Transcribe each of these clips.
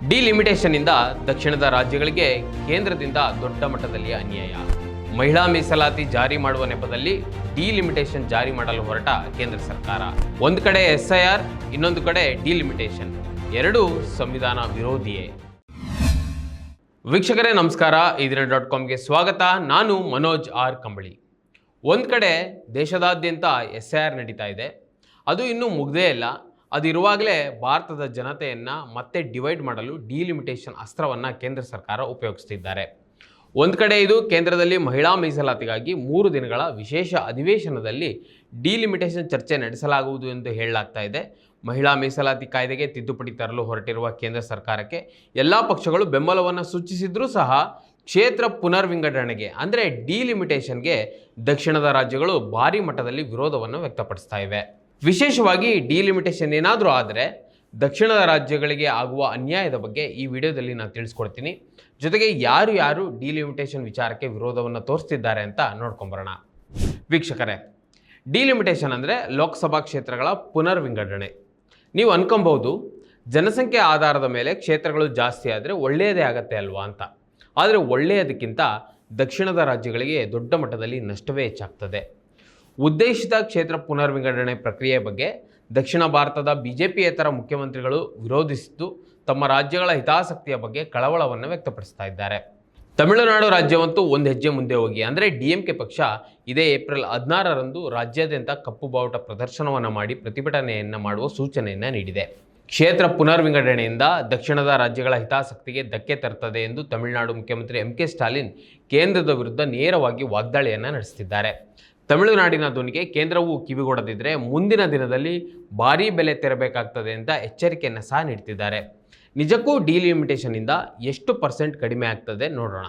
Delimitation ಇಂದ ದಕ್ಷಿಣದ ರಾಜ್ಯಗಳಿಗೆ ಕೇಂದ್ರದಿಂದ ದೊಡ್ಡ ಮಟ್ಟದಲ್ಲಿ ಅನ್ಯಾಯ. ಮಹಿಳಾ ಮೀಸಲಾತಿ ಜಾರಿ ಮಾಡುವ ನೆಪದಲ್ಲಿ ಡಿಲಿಮಿಟೇಷನ್ ಜಾರಿ ಮಾಡಲು ಹೊರಟ ಕೇಂದ್ರ ಸರ್ಕಾರ. ಒಂದು ಕಡೆ ಎಸ್ಐಆರ್, ಇನ್ನೊಂದು ಕಡೆ ಡಿಲಿಮಿಟೇಷನ್, ಎರಡೂ ಸಂವಿಧಾನ ವಿರೋಧಿಯೇ. ವೀಕ್ಷಕರೇ ನಮಸ್ಕಾರ, ಇದರ.comಗೆ ಸ್ವಾಗತ. ನಾನು ಮನೋಜ್ ಆರ್ ಕಂಬಳಿ. ಒಂದು ಕಡೆ ದೇಶದಾದ್ಯಂತ ಎಸ್ಐಆರ್ ನಡೀತಾ ಇದೆ, ಅದು ಇನ್ನೂ ಮುಗ್ದೇ ಇಲ್ಲ. ಅದಿರುವಾಗಲೇ ಭಾರತದ ಜನತೆಯನ್ನು ಮತ್ತೆ ಡಿವೈಡ್ ಮಾಡಲು ಡಿಲಿಮಿಟೇಷನ್ ಅಸ್ತ್ರವನ್ನು ಕೇಂದ್ರ ಸರ್ಕಾರ ಉಪಯೋಗಿಸ್ತಿದ್ದಾರೆ. ಒಂದು ಕಡೆ ಇದು ಕೇಂದ್ರದಲ್ಲಿ ಮಹಿಳಾ ಮೀಸಲಾತಿಗಾಗಿ 3 ದಿನಗಳ ವಿಶೇಷ ಅಧಿವೇಶನದಲ್ಲಿ ಡಿಲಿಮಿಟೇಷನ್ ಚರ್ಚೆ ನಡೆಸಲಾಗುವುದು ಎಂದು ಹೇಳಲಾಗ್ತಾ ಇದೆ. ಮಹಿಳಾ ಮೀಸಲಾತಿ ಕಾಯ್ದೆಗೆ ತಿದ್ದುಪಡಿ ತರಲು ಹೊರಟಿರುವ ಕೇಂದ್ರ ಸರ್ಕಾರಕ್ಕೆ ಎಲ್ಲ ಪಕ್ಷಗಳು ಬೆಂಬಲವನ್ನು ಸೂಚಿಸಿದ್ರೂ ಸಹ ಕ್ಷೇತ್ರ ಪುನರ್ವಿಂಗಡಣೆಗೆ ಅಂದರೆ ಡಿಲಿಮಿಟೇಷನ್ಗೆ ದಕ್ಷಿಣದ ರಾಜ್ಯಗಳು ಭಾರಿ ಮಟ್ಟದಲ್ಲಿ ವಿರೋಧವನ್ನು ವ್ಯಕ್ತಪಡಿಸ್ತಾ ಇವೆ. ವಿಶೇಷವಾಗಿ ಡಿಲಿಮಿಟೇಷನ್ ಏನಾದರೂ ಆದರೆ ದಕ್ಷಿಣದ ರಾಜ್ಯಗಳಿಗೆ ಆಗುವ ಅನ್ಯಾಯದ ಬಗ್ಗೆ ಈ ವಿಡಿಯೋದಲ್ಲಿ ನಾನು ತಿಳಿಸ್ಕೊಡ್ತೀನಿ. ಜೊತೆಗೆ ಯಾರು ಡಿಲಿಮಿಟೇಷನ್ ವಿಚಾರಕ್ಕೆ ವಿರೋಧವನ್ನು ತೋರಿಸ್ತಿದ್ದಾರೆ ಅಂತ ನೋಡ್ಕೊಂಬರೋಣ. ವೀಕ್ಷಕರೇ, ಡಿಲಿಮಿಟೇಷನ್ ಅಂದರೆ ಲೋಕಸಭಾ ಕ್ಷೇತ್ರಗಳ ಪುನರ್ವಿಂಗಡಣೆ. ನೀವು ಅನ್ಕೊಬಹುದು, ಜನಸಂಖ್ಯೆ ಆಧಾರದ ಮೇಲೆ ಕ್ಷೇತ್ರಗಳು ಜಾಸ್ತಿ ಆದರೆ ಒಳ್ಳೆಯದೇ ಆಗತ್ತೆ ಅಲ್ವಾ ಅಂತ. ಆದರೆ ಒಳ್ಳೆಯದಕ್ಕಿಂತ ದಕ್ಷಿಣದ ರಾಜ್ಯಗಳಿಗೆ ದೊಡ್ಡ ಮಟ್ಟದಲ್ಲಿ ನಷ್ಟವೇ ಹೆಚ್ಚಾಗ್ತದೆ. ಉದ್ದೇಶಿತ ಕ್ಷೇತ್ರ ಪುನರ್ವಿಂಗಡಣೆ ಪ್ರಕ್ರಿಯೆ ಬಗ್ಗೆ ದಕ್ಷಿಣ ಭಾರತದ ಬಿಜೆಪಿಯೇತರ ಮುಖ್ಯಮಂತ್ರಿಗಳು ವಿರೋಧಿಸಿದ್ದು ತಮ್ಮ ರಾಜ್ಯಗಳ ಹಿತಾಸಕ್ತಿಯ ಬಗ್ಗೆ ಕಳವಳವನ್ನು ವ್ಯಕ್ತಪಡಿಸ್ತಾ ಇದ್ದಾರೆ. ತಮಿಳುನಾಡು ರಾಜ್ಯವಂತೂ ಒಂದು ಹೆಜ್ಜೆ ಮುಂದೆ ಹೋಗಿ, ಅಂದರೆ ಡಿಎಂಕೆ ಪಕ್ಷ ಇದೇ ಏಪ್ರಿಲ್ 16ರಂದು ರಾಜ್ಯಾದ್ಯಂತ ಕಪ್ಪು ಬಾವುಟ ಪ್ರದರ್ಶನವನ್ನು ಮಾಡಿ ಪ್ರತಿಭಟನೆಯನ್ನು ಮಾಡುವ ಸೂಚನೆಯನ್ನು ನೀಡಿದೆ. ಕ್ಷೇತ್ರ ಪುನರ್ವಿಂಗಡಣೆಯಿಂದ ದಕ್ಷಿಣದ ರಾಜ್ಯಗಳ ಹಿತಾಸಕ್ತಿಗೆ ಧಕ್ಕೆ ತರುತ್ತದೆ ಎಂದು ತಮಿಳುನಾಡು ಮುಖ್ಯಮಂತ್ರಿ ಎಂ.ಕೆ. ಸ್ಟಾಲಿನ್ ಕೇಂದ್ರದ ವಿರುದ್ಧ ನೇರವಾಗಿ ವಾಗ್ದಾಳಿಯನ್ನು ನಡೆಸುತ್ತಿದ್ದಾರೆ. ತಮಿಳುನಾಡಿನ ಧ್ವನಿಗೆ ಕೇಂದ್ರವು ಕಿವಿಗೊಡದಿದ್ದರೆ ಮುಂದಿನ ದಿನದಲ್ಲಿ ಭಾರೀ ಬೆಲೆ ತೆರಬೇಕಾಗ್ತದೆ ಅಂತ ಎಚ್ಚರಿಕೆಯನ್ನು ಸಹ ನೀಡ್ತಿದ್ದಾರೆ. ನಿಜಕ್ಕೂ ಡಿಲಿಮಿಟೇಷನ್ನಿಂದ ಎಷ್ಟು % ಕಡಿಮೆ ಆಗ್ತದೆ ನೋಡೋಣ.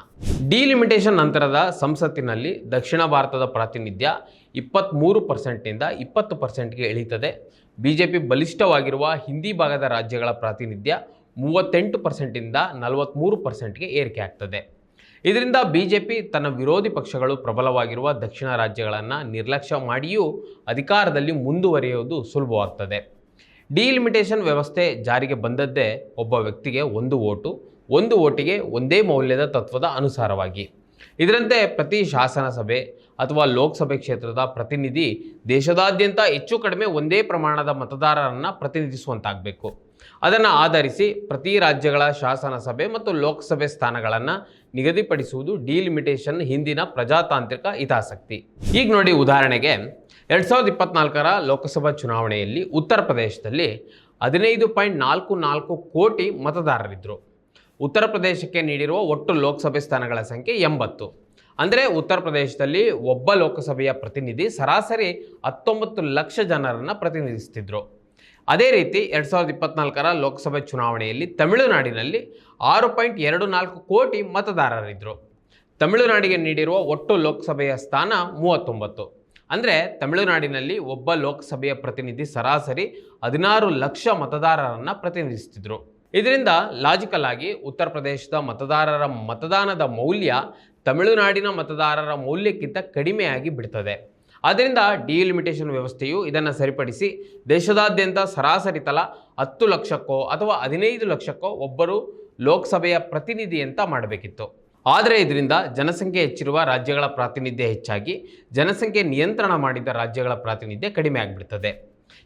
ಡಿಲಿಮಿಟೇಷನ್ ನಂತರದ ಸಂಸತ್ತಿನಲ್ಲಿ ದಕ್ಷಿಣ ಭಾರತದ ಪ್ರಾತಿನಿಧ್ಯ 23%ನಿಂದ 20%ಗೆ ಇಳಿತದೆ. ಬಿಜೆಪಿ ಬಲಿಷ್ಠವಾಗಿರುವ ಹಿಂದಿ ಭಾಗದ ರಾಜ್ಯಗಳ ಪ್ರಾತಿನಿಧ್ಯ 38%ಇಂದ 43%ಗೆ ಏರಿಕೆ ಆಗ್ತದೆ. ಇದರಿಂದ ಬಿಜೆಪಿ ತನ್ನ ವಿರೋಧಿ ಪಕ್ಷಗಳು ಪ್ರಬಲವಾಗಿರುವ ದಕ್ಷಿಣ ರಾಜ್ಯಗಳನ್ನು ನಿರ್ಲಕ್ಷ್ಯ ಮಾಡಿಯೂ ಅಧಿಕಾರದಲ್ಲಿ ಮುಂದುವರಿಯುವುದು ಸುಲಭವಾಗ್ತದೆ. ಡಿಲಿಮಿಟೇಷನ್ ವ್ಯವಸ್ಥೆ ಜಾರಿಗೆ ಬಂದದ್ದೇ ಒಬ್ಬ ವ್ಯಕ್ತಿಗೆ ಒಂದು ಓಟಿಗೆ ಒಂದೇ ಮೌಲ್ಯದ ತತ್ವದ ಅನುಸಾರವಾಗಿ. ಇದರಂತೆ ಪ್ರತಿ ಶಾಸನ ಸಭೆ ಅಥವಾ ಲೋಕಸಭೆ ಕ್ಷೇತ್ರದ ಪ್ರತಿನಿಧಿ ದೇಶದಾದ್ಯಂತ ಹೆಚ್ಚು ಕಡಿಮೆ ಒಂದೇ ಪ್ರಮಾಣದ ಮತದಾರರನ್ನು ಪ್ರತಿನಿಧಿಸುವಂತಾಗಬೇಕು. ಅದನ್ನು ಆಧರಿಸಿ ಪ್ರತಿ ರಾಜ್ಯಗಳ ಶಾಸನ ಸಭೆ ಮತ್ತು ಲೋಕಸಭೆ ಸ್ಥಾನಗಳನ್ನು ನಿಗದಿಪಡಿಸುವುದು ಡಿಲಿಮಿಟೇಷನ್ ಹಿಂದಿನ ಪ್ರಜಾತಾಂತ್ರಿಕ ಹಿತಾಸಕ್ತಿ. ಈಗ ನೋಡಿ, ಉದಾಹರಣೆಗೆ 2024ರ ಲೋಕಸಭಾ ಚುನಾವಣೆಯಲ್ಲಿ ಉತ್ತರ ಪ್ರದೇಶದಲ್ಲಿ 15.44 ಕೋಟಿ ಮತದಾರರಿದ್ದರು. ಉತ್ತರ ಪ್ರದೇಶಕ್ಕೆ ನೀಡಿರುವ ಒಟ್ಟು ಲೋಕಸಭೆ ಸ್ಥಾನಗಳ ಸಂಖ್ಯೆ 80. ಅಂದರೆ ಉತ್ತರ ಪ್ರದೇಶದಲ್ಲಿ ಒಬ್ಬ ಲೋಕಸಭೆಯ ಪ್ರತಿನಿಧಿ ಸರಾಸರಿ 19 ಲಕ್ಷ ಜನರನ್ನು ಪ್ರತಿನಿಧಿಸುತ್ತಿದ್ದರು. ಅದೇ ರೀತಿ 2024ರ ಲೋಕಸಭೆ ಚುನಾವಣೆಯಲ್ಲಿ ತಮಿಳುನಾಡಿನಲ್ಲಿ 6.24 ಕೋಟಿ ಮತದಾರರಿದ್ದರು. ತಮಿಳುನಾಡಿಗೆ ನೀಡಿರುವ ಒಟ್ಟು ಲೋಕಸಭೆಯ ಸ್ಥಾನ 39. ಅಂದರೆ ತಮಿಳುನಾಡಿನಲ್ಲಿ ಒಬ್ಬ ಲೋಕಸಭೆಯ ಪ್ರತಿನಿಧಿ ಸರಾಸರಿ 16 ಲಕ್ಷ ಮತದಾರರನ್ನು ಪ್ರತಿನಿಧಿಸುತ್ತಿದ್ದರು. ಇದರಿಂದ ಲಾಜಿಕಲ್ ಆಗಿ ಉತ್ತರ ಪ್ರದೇಶದ ಮತದಾರರ ಮತದಾನದ ಮೌಲ್ಯ ತಮಿಳುನಾಡಿನ ಮತದಾರರ ಮೌಲ್ಯಕ್ಕಿಂತ ಕಡಿಮೆಯಾಗಿ ಬಿಡ್ತದೆ. ಆದ್ದರಿಂದ ಡಿಲಿಮಿಟೇಷನ್ ವ್ಯವಸ್ಥೆಯು ಇದನ್ನು ಸರಿಪಡಿಸಿ ದೇಶದಾದ್ಯಂತ ಸರಾಸರಿ ತಲಾ 10 ಲಕ್ಷಕ್ಕೋ ಅಥವಾ 15 ಲಕ್ಷಕ್ಕೋ ಒಬ್ಬರು ಲೋಕಸಭೆಯ ಪ್ರತಿನಿಧಿ ಅಂತ ಮಾಡಬೇಕಿತ್ತು. ಆದರೆ ಇದರಿಂದ ಜನಸಂಖ್ಯೆ ಹೆಚ್ಚಿರುವ ರಾಜ್ಯಗಳ ಪ್ರಾತಿನಿಧ್ಯ ಹೆಚ್ಚಾಗಿ ಜನಸಂಖ್ಯೆ ನಿಯಂತ್ರಣ ಮಾಡಿದ ರಾಜ್ಯಗಳ ಪ್ರಾತಿನಿಧ್ಯ ಕಡಿಮೆ ಆಗಿಬಿಡ್ತದೆ.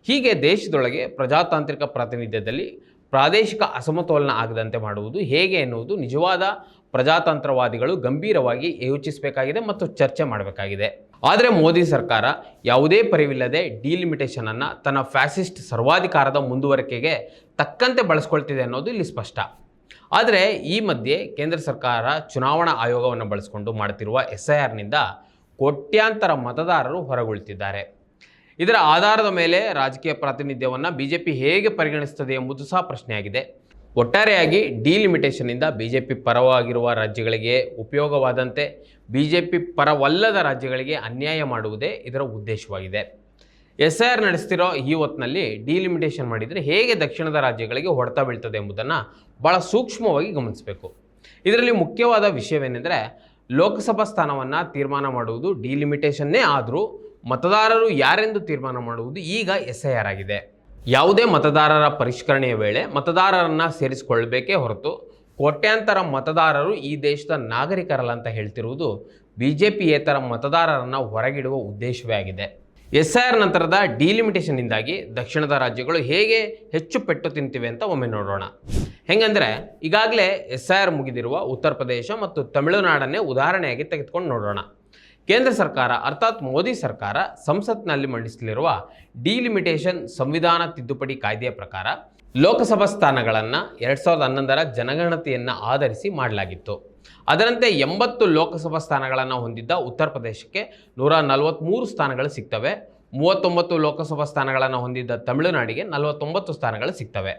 ಹೀಗೆ ದೇಶದೊಳಗೆ ಪ್ರಜಾತಾಂತ್ರಿಕ ಪ್ರಾತಿನಿಧ್ಯದಲ್ಲಿ ಪ್ರಾದೇಶಿಕ ಅಸಮತೋಲನ ಆಗದಂತೆ ಮಾಡುವುದು ಹೇಗೆ ಎನ್ನುವುದು ನಿಜವಾದ ಪ್ರಜಾತಂತ್ರವಾದಿಗಳು ಗಂಭೀರವಾಗಿ ಯೋಚಿಸಬೇಕಾಗಿದೆ ಮತ್ತು ಚರ್ಚೆ ಮಾಡಬೇಕಾಗಿದೆ. ಆದರೆ ಮೋದಿ ಸರ್ಕಾರ ಯಾವುದೇ ಪರಿವಿಲ್ಲದೆ ಡಿಲಿಮಿಟೇಷನನ್ನು ತನ್ನ ಫ್ಯಾಸಿಸ್ಟ್ ಸರ್ವಾಧಿಕಾರದ ಮುಂದುವರಿಕೆಗೆ ತಕ್ಕಂತೆ ಬಳಸ್ಕೊಳ್ತಿದೆ ಅನ್ನೋದು ಇಲ್ಲಿ ಸ್ಪಷ್ಟ. ಆದರೆ ಈ ಮಧ್ಯೆ ಕೇಂದ್ರ ಸರ್ಕಾರ ಚುನಾವಣಾ ಆಯೋಗವನ್ನು ಬಳಸಿಕೊಂಡು ಮಾಡುತ್ತಿರುವ ಎಸ್ಐಆರ್ನಿಂದ ಕೋಟ್ಯಾಂತರ ಮತದಾರರು ಹೊರಗುಳಿತಿದ್ದಾರೆ. ಇದರ ಆಧಾರದ ಮೇಲೆ ರಾಜಕೀಯ ಪ್ರಾತಿನಿಧ್ಯವನ್ನು ಬಿಜೆಪಿ ಹೇಗೆ ಪರಿಗಣಿಸುತ್ತದೆ ಎಂಬುದು ಸಹ ಪ್ರಶ್ನೆಯಾಗಿದೆ. ಒಟ್ಟಾರೆಯಾಗಿ ಡಿಲಿಮಿಟೇಷನ್ನಿಂದ ಬಿಜೆಪಿ ಪರವಾಗಿರುವ ರಾಜ್ಯಗಳಿಗೆ ಉಪಯೋಗವಾದಂತೆ ಬಿಜೆಪಿ ಪರವಲ್ಲದ ರಾಜ್ಯಗಳಿಗೆ ಅನ್ಯಾಯ ಮಾಡುವುದೇ ಇದರ ಉದ್ದೇಶವಾಗಿದೆ. ಎಸ್ಐಆರ್ ನಡೆಸ್ತಿರೋ ಈ ಹೊತ್ತಿನಲ್ಲಿ ಡಿಲಿಮಿಟೇಷನ್ ಮಾಡಿದರೆ ಹೇಗೆ ದಕ್ಷಿಣದ ರಾಜ್ಯಗಳಿಗೆ ಹೊಡೆತ ಬೀಳ್ತದೆ ಎಂಬುದನ್ನು ಭಾಳ ಸೂಕ್ಷ್ಮವಾಗಿ ಗಮನಿಸಬೇಕು. ಇದರಲ್ಲಿ ಮುಖ್ಯವಾದ ವಿಷಯವೇನೆಂದರೆ, ಲೋಕಸಭಾ ಸ್ಥಾನವನ್ನು ತೀರ್ಮಾನ ಮಾಡುವುದು ಡಿಲಿಮಿಟೇಷನ್ನೇ ಆದರೂ ಮತದಾರರು ಯಾರೆಂದು ತೀರ್ಮಾನ ಮಾಡುವುದು ಈಗ ಎಸ್ಐಆರ್ ಆಗಿದೆ. ಯಾವುದೇ ಮತದಾರರ ಪರಿಷ್ಕರಣೆಯ ವೇಳೆ ಮತದಾರರನ್ನು ಸೇರಿಸಿಕೊಳ್ಳಬೇಕೇ ಹೊರತು ಕೋಟ್ಯಾಂತರ ಮತದಾರರು ಈ ದೇಶದ ನಾಗರಿಕರಲ್ಲ ಅಂತ ಹೇಳ್ತಿರುವುದು ಬಿಜೆಪಿಯೇತರ ಮತದಾರರನ್ನು ಹೊರಗಿಡುವ ಉದ್ದೇಶವೇ ಆಗಿದೆ. SIR ನಂತರದ ಡಿಲಿಮಿಟೇಷನ್ನಿಂದಾಗಿ ದಕ್ಷಿಣದ ರಾಜ್ಯಗಳು ಹೇಗೆ ಹೆಚ್ಚು ಪೆಟ್ಟು ತಿಂತಿವೆ ಅಂತ ಒಮ್ಮೆ ನೋಡೋಣ. ಹೆಂಗಂದರೆ ಈಗಾಗಲೇ SIR ಮುಗಿದಿರುವ ಉತ್ತರ ಪ್ರದೇಶ ಮತ್ತು ತಮಿಳುನಾಡನ್ನೇ ಉದಾಹರಣೆಯಾಗಿ ತೆಗೆದುಕೊಂಡು ನೋಡೋಣ. ಕೇಂದ್ರ ಸರ್ಕಾರ ಅರ್ಥಾತ್ ಮೋದಿ ಸರ್ಕಾರ ಸಂಸತ್ನಲ್ಲಿ ಮಂಡಿಸಲಿರುವ ಡಿಲಿಮಿಟೇಷನ್ ಸಂವಿಧಾನ ತಿದ್ದುಪಡಿ ಕಾಯ್ದೆಯ ಪ್ರಕಾರ ಲೋಕಸಭಾ ಸ್ಥಾನಗಳನ್ನು 2011ರ ಜನಗಣತಿಯನ್ನು ಆಧರಿಸಿ ಮಾಡಲಾಗಿತ್ತು. ಅದರಂತೆ 80 ಲೋಕಸಭಾ ಸ್ಥಾನಗಳನ್ನು ಹೊಂದಿದ್ದ ಉತ್ತರ ಪ್ರದೇಶಕ್ಕೆ 143 ಸ್ಥಾನಗಳು ಸಿಗ್ತವೆ. 39 ಲೋಕಸಭಾ ಸ್ಥಾನಗಳನ್ನು ಹೊಂದಿದ್ದ ತಮಿಳುನಾಡಿಗೆ 49 ಸ್ಥಾನಗಳು ಸಿಗ್ತವೆ.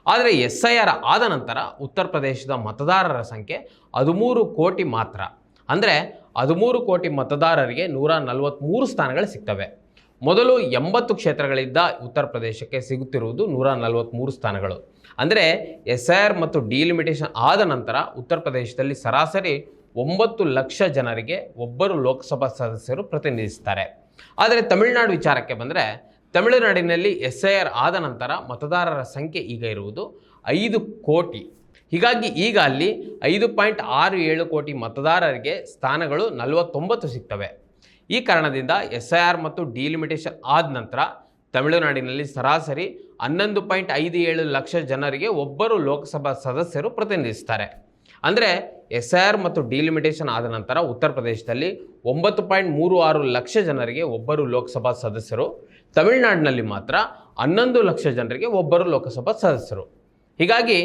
ಆದರೆ SIR ಆದ ನಂತರ ಉತ್ತರ ಪ್ರದೇಶದ ಮತದಾರರ ಸಂಖ್ಯೆ 13 ಕೋಟಿ ಮಾತ್ರ. ಅಂದರೆ 13 ಕೋಟಿ ಮತದಾರರಿಗೆ 143 ಸ್ಥಾನಗಳು ಸಿಗ್ತವೆ. ಮೊದಲು 80 ಕ್ಷೇತ್ರಗಳಿದ್ದ ಉತ್ತರ ಪ್ರದೇಶಕ್ಕೆ ಸಿಗುತ್ತಿರುವುದು 143 ಸ್ಥಾನಗಳು. ಅಂದರೆ SIR ಮತ್ತು ಡಿಲಿಮಿಟೇಷನ್ ಆದ ನಂತರ ಉತ್ತರ ಪ್ರದೇಶದಲ್ಲಿ ಸರಾಸರಿ 9 ಲಕ್ಷ ಜನರಿಗೆ ಒಬ್ಬರು ಲೋಕಸಭಾ ಸದಸ್ಯರು ಪ್ರತಿನಿಧಿಸುತ್ತಾರೆ. ಆದರೆ ತಮಿಳುನಾಡು ವಿಚಾರಕ್ಕೆ ಬಂದರೆ ತಮಿಳುನಾಡಿನಲ್ಲಿ SIR ಆದ ನಂತರ ಮತದಾರರ ಸಂಖ್ಯೆ ಈಗ ಇರುವುದು 5 ಕೋಟಿ. ಹೀಗಾಗಿ ಈಗ ಅಲ್ಲಿ 5.67 ಕೋಟಿ ಮತದಾರರಿಗೆ ಸ್ಥಾನಗಳು 49 ಸಿಗ್ತವೆ. ಈ ಕಾರಣದಿಂದ SIR ಮತ್ತು ಡಿಲಿಮಿಟೇಷನ್ ಆದ ನಂತರ ತಮಿಳುನಾಡಿನಲ್ಲಿ ಸರಾಸರಿ 11.57 ಲಕ್ಷ ಜನರಿಗೆ ಒಬ್ಬರು ಲೋಕಸಭಾ ಸದಸ್ಯರು ಪ್ರತಿನಿಧಿಸುತ್ತಾರೆ. ಅಂದರೆ SIR ಮತ್ತು ಡಿಲಿಮಿಟೇಷನ್ ಆದ ನಂತರ ಉತ್ತರ ಪ್ರದೇಶದಲ್ಲಿ 9.36 ಲಕ್ಷ ಜನರಿಗೆ ಒಬ್ಬರು ಲೋಕಸಭಾ ಸದಸ್ಯರು, ತಮಿಳುನಾಡಿನಲ್ಲಿ ಮಾತ್ರ 11 ಲಕ್ಷ ಜನರಿಗೆ ಒಬ್ಬರು ಲೋಕಸಭಾ ಸದಸ್ಯರು. ಹೀಗಾಗಿ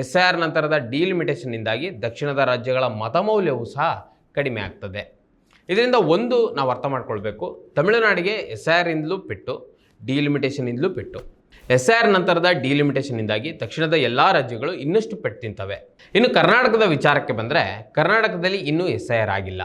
SIR ನಂತರದ ಡಿಲಿಮಿಟೇಷನ್ನಿಂದಾಗಿ ದಕ್ಷಿಣದ ರಾಜ್ಯಗಳ ಮತಮೌಲ್ಯವೂ ಸಹ ಕಡಿಮೆ ಆಗ್ತದೆ. ಇದರಿಂದ ಒಂದು ನಾವು ಅರ್ಥ ಮಾಡ್ಕೊಳ್ಬೇಕು, ತಮಿಳುನಾಡಿಗೆ SIR ಇಂದಲೂ ಪೆಟ್ಟು, ಡಿಲಿಮಿಟೇಷನ್ನಿಂದಲೂ ಪೆಟ್ಟು. SIR ನಂತರದ ಡಿಲಿಮಿಟೇಷನ್ನಿಂದಾಗಿ ದಕ್ಷಿಣದ ಎಲ್ಲ ರಾಜ್ಯಗಳು ಇನ್ನಷ್ಟು ಪೆಟ್ಟು ತಿಂತವೆ. ಇನ್ನು ಕರ್ನಾಟಕದ ವಿಚಾರಕ್ಕೆ ಬಂದರೆ ಕರ್ನಾಟಕದಲ್ಲಿ ಇನ್ನೂ SIR ಆಗಿಲ್ಲ.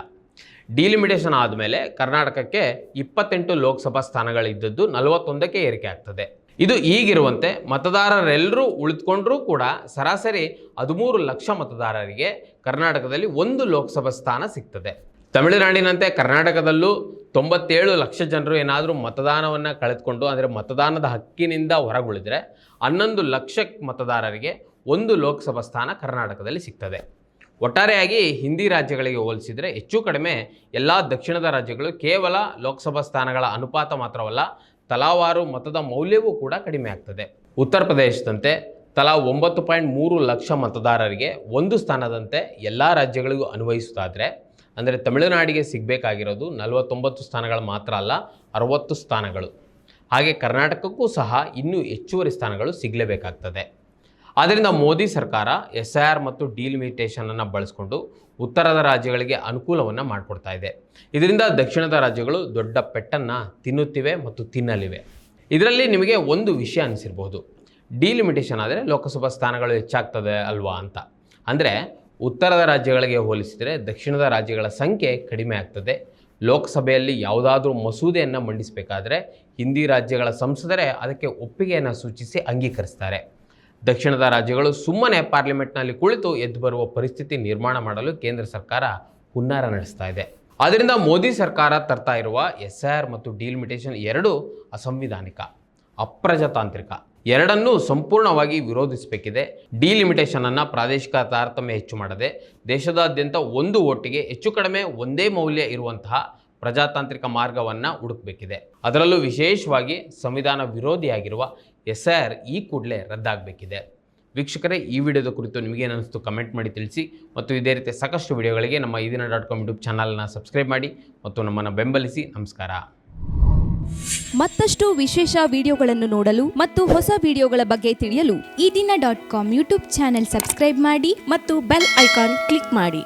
ಡಿಲಿಮಿಟೇಷನ್ ಆದಮೇಲೆ ಕರ್ನಾಟಕಕ್ಕೆ 28 ಲೋಕಸಭಾ ಸ್ಥಾನಗಳಿದ್ದದ್ದು 41ಕ್ಕೆ ಏರಿಕೆ ಆಗ್ತದೆ. ಇದು ಈಗಿರುವಂತೆ ಮತದಾರರೆಲ್ಲರೂ ಉಳಿದುಕೊಂಡ್ರೂ ಕೂಡ ಸರಾಸರಿ 13 ಲಕ್ಷ ಮತದಾರರಿಗೆ ಕರ್ನಾಟಕದಲ್ಲಿ 1 ಲೋಕಸಭಾ ಸ್ಥಾನ ಸಿಗ್ತದೆ. ತಮಿಳುನಾಡಿನಂತೆ ಕರ್ನಾಟಕದಲ್ಲೂ 97 ಲಕ್ಷ ಜನರು ಏನಾದರೂ ಮತದಾನವನ್ನು ಕಳೆದುಕೊಂಡು ಅಂದರೆ ಮತದಾನದ ಹಕ್ಕಿನಿಂದ ಹೊರಗುಳಿದರೆ 11 ಲಕ್ಷ ಮತದಾರರಿಗೆ 1 ಲೋಕಸಭಾ ಸ್ಥಾನ ಕರ್ನಾಟಕದಲ್ಲಿ ಸಿಗ್ತದೆ. ಒಟ್ಟಾರೆಯಾಗಿ ಹಿಂದಿ ರಾಜ್ಯಗಳಿಗೆ ಹೋಲಿಸಿದರೆ ಹೆಚ್ಚು ಕಡಿಮೆ ಎಲ್ಲ ದಕ್ಷಿಣದ ರಾಜ್ಯಗಳು ಕೇವಲ ಲೋಕಸಭಾ ಸ್ಥಾನಗಳ ಅನುಪಾತ ಮಾತ್ರವಲ್ಲ, ತಲಾವಾರು ಮತದ ಮೌಲ್ಯವೂ ಕೂಡ ಕಡಿಮೆ ಆಗ್ತದೆ. ಉತ್ತರ ಪ್ರದೇಶದಂತೆ ತಲಾ 9.3 ಲಕ್ಷ ಮತದಾರರಿಗೆ 1 ಸ್ಥಾನದಂತೆ ಎಲ್ಲ ರಾಜ್ಯಗಳಿಗೂ ಅನ್ವಯಿಸುತ್ತಾದರೆ, ಅಂದರೆ ತಮಿಳುನಾಡಿಗೆ ಸಿಗಬೇಕಾಗಿರೋದು 49 ಸ್ಥಾನಗಳು ಮಾತ್ರ ಅಲ್ಲ, 60 ಸ್ಥಾನಗಳು. ಹಾಗೆ ಕರ್ನಾಟಕಕ್ಕೂ ಸಹ ಇನ್ನೂ ಹೆಚ್ಚುವರಿ ಸ್ಥಾನಗಳು ಸಿಗಲೇಬೇಕಾಗ್ತದೆ. ಆದ್ದರಿಂದ ಮೋದಿ ಸರ್ಕಾರ SIR ಮತ್ತು ಡಿಲಿಮಿಟೇಷನನ್ನು ಬಳಸಿಕೊಂಡು ಉತ್ತರದ ರಾಜ್ಯಗಳಿಗೆ ಅನುಕೂಲವನ್ನು ಮಾಡಿಕೊಡ್ತಾ ಇದೆ. ಇದರಿಂದ ದಕ್ಷಿಣದ ರಾಜ್ಯಗಳು ದೊಡ್ಡ ಪೆಟ್ಟನ್ನು ತಿನ್ನುತ್ತಿವೆ ಮತ್ತು ತಿನ್ನಲಿವೆ. ಇದರಲ್ಲಿ ನಿಮಗೆ ಒಂದು ವಿಷಯ ಅನಿಸಿರ್ಬೋದು, ಡಿಲಿಮಿಟೇಷನ್ ಆದರೆ ಲೋಕಸಭಾ ಸ್ಥಾನಗಳು ಹೆಚ್ಚಾಗ್ತದೆ ಅಲ್ವಾ ಅಂತ. ಅಂದರೆ ಉತ್ತರದ ರಾಜ್ಯಗಳಿಗೆ ಹೋಲಿಸಿದರೆ ದಕ್ಷಿಣದ ರಾಜ್ಯಗಳ ಸಂಖ್ಯೆ ಕಡಿಮೆ ಆಗ್ತದೆ. ಲೋಕಸಭೆಯಲ್ಲಿ ಯಾವುದಾದ್ರೂ ಮಸೂದೆಯನ್ನು ಮಂಡಿಸಬೇಕಾದ್ರೆ ಹಿಂದಿ ರಾಜ್ಯಗಳ ಸಂಸದರೇ ಅದಕ್ಕೆ ಒಪ್ಪಿಗೆಯನ್ನು ಸೂಚಿಸಿ ಅಂಗೀಕರಿಸ್ತಾರೆ. ದಕ್ಷಿಣದ ರಾಜ್ಯಗಳು ಸುಮ್ಮನೆ ಪಾರ್ಲಿಮೆಂಟ್ನಲ್ಲಿ ಕುಳಿತು ಎದ್ದು ಬರುವ ಪರಿಸ್ಥಿತಿ ನಿರ್ಮಾಣ ಮಾಡಲು ಕೇಂದ್ರ ಸರ್ಕಾರ ಹುನ್ನಾರ ನಡೆಸ್ತಾ ಇದೆ. ಆದ್ದರಿಂದ ಮೋದಿ ಸರ್ಕಾರ ತರ್ತಾ ಇರುವ SIR ಮತ್ತು ಡಿಲಿಮಿಟೇಷನ್ ಎರಡೂ ಅಸಂವಿಧಾನಿಕ, ಅಪ್ರಜಾತಾಂತ್ರಿಕ. ಎರಡನ್ನೂ ಸಂಪೂರ್ಣವಾಗಿ ವಿರೋಧಿಸಬೇಕಿದೆ. ಡಿಲಿಮಿಟೇಷನನ್ನು ಪ್ರಾದೇಶಿಕ ತಾರತಮ್ಯ ಹೆಚ್ಚು ಮಾಡದೆ ದೇಶದಾದ್ಯಂತ ಒಂದು ಓಟಿಗೆ ಹೆಚ್ಚು ಕಡಿಮೆ ಒಂದೇ ಮೌಲ್ಯ ಇರುವಂತಹ ಪ್ರಜಾತಾಂತ್ರಿಕ ಮಾರ್ಗವನ್ನು ಹುಡುಕಬೇಕಿದೆ. ಅದರಲ್ಲೂ ವಿಶೇಷವಾಗಿ ಸಂವಿಧಾನ ವಿರೋಧಿಯಾಗಿರುವ SIR ಈ ಕೂಡಲೇ ರದ್ದಾಗಬೇಕಿದೆ. ವೀಕ್ಷಕರೇ, ಈ ವಿಡಿಯೋದ ಕುರಿತು ನಿಮಗೇನು ಅನಿಸ್ತು ಕಮೆಂಟ್ ಮಾಡಿ ತಿಳಿಸಿ. ಮತ್ತು ಇದೇ ರೀತಿ ಸಾಕಷ್ಟು ವಿಡಿಯೋಗಳಿಗೆ ನಮ್ಮ ಈದಿನ.com ಯೂಟ್ಯೂಬ್ ಚಾನಲ್ನ ಸಬ್ಸ್ಕ್ರೈಬ್ ಮಾಡಿ ಮತ್ತು ನಮ್ಮನ್ನು ಬೆಂಬಲಿಸಿ. ನಮಸ್ಕಾರ. ಮತ್ತಷ್ಟು ವಿಶೇಷ ವಿಡಿಯೋಗಳನ್ನು ನೋಡಲು ಮತ್ತು ಹೊಸ ವಿಡಿಯೋಗಳ ಬಗ್ಗೆ ತಿಳಿಯಲು ಈದಿನ.com ಯೂಟ್ಯೂಬ್ ಚಾನೆಲ್ ಸಬ್ಸ್ಕ್ರೈಬ್ ಮಾಡಿ ಮತ್ತು ಬೆಲ್ ಐಕಾನ್ ಕ್ಲಿಕ್ ಮಾಡಿ.